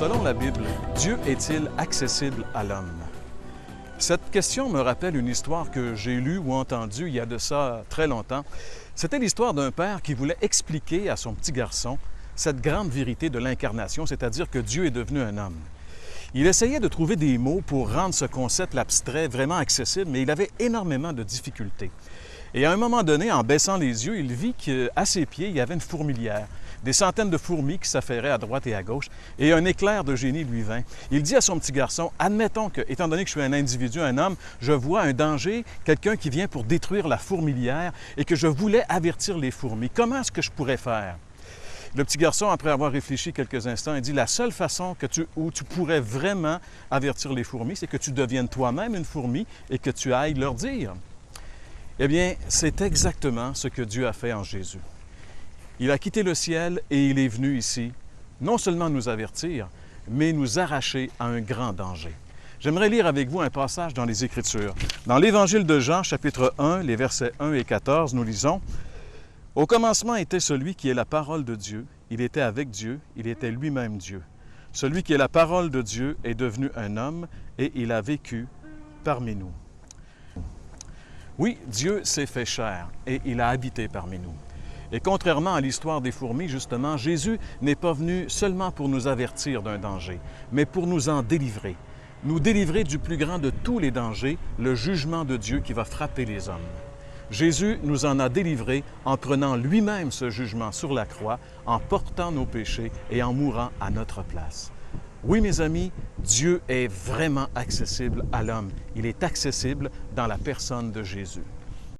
Selon la Bible, Dieu est-il accessible à l'homme? Cette question me rappelle une histoire que j'ai lue ou entendue il y a de ça très longtemps. C'était l'histoire d'un père qui voulait expliquer à son petit garçon cette grande vérité de l'incarnation, c'est-à-dire que Dieu est devenu un homme. Il essayait de trouver des mots pour rendre ce concept abstrait vraiment accessible, mais il avait énormément de difficultés. Et à un moment donné, en baissant les yeux, il vit qu'à ses pieds, il y avait une fourmilière, des centaines de fourmis qui s'affairaient à droite et à gauche, et un éclair de génie lui vint. Il dit à son petit garçon, « Admettons que, étant donné que je suis un individu, un homme, je vois un danger, quelqu'un qui vient pour détruire la fourmilière et que je voulais avertir les fourmis. Comment est-ce que je pourrais faire? » Le petit garçon, après avoir réfléchi quelques instants, il dit, « La seule façon où tu pourrais vraiment avertir les fourmis, c'est que tu deviennes toi-même une fourmi et que tu ailles leur dire. » Eh bien, c'est exactement ce que Dieu a fait en Jésus. Il a quitté le ciel et il est venu ici, non seulement nous avertir, mais nous arracher à un grand danger. J'aimerais lire avec vous un passage dans les Écritures. Dans l'Évangile de Jean, chapitre 1, les versets 1 et 14, nous lisons, « Au commencement était celui qui est la parole de Dieu. Il était avec Dieu, il était lui-même Dieu. Celui qui est la parole de Dieu est devenu un homme et il a vécu parmi nous. » Oui, Dieu s'est fait chair et il a habité parmi nous. Et contrairement à l'histoire des fourmis, justement, Jésus n'est pas venu seulement pour nous avertir d'un danger, mais pour nous en délivrer. Nous délivrer du plus grand de tous les dangers, le jugement de Dieu qui va frapper les hommes. Jésus nous en a délivrés en prenant lui-même ce jugement sur la croix, en portant nos péchés et en mourant à notre place. Oui, mes amis, Dieu est vraiment accessible à l'homme. Il est accessible dans la personne de Jésus.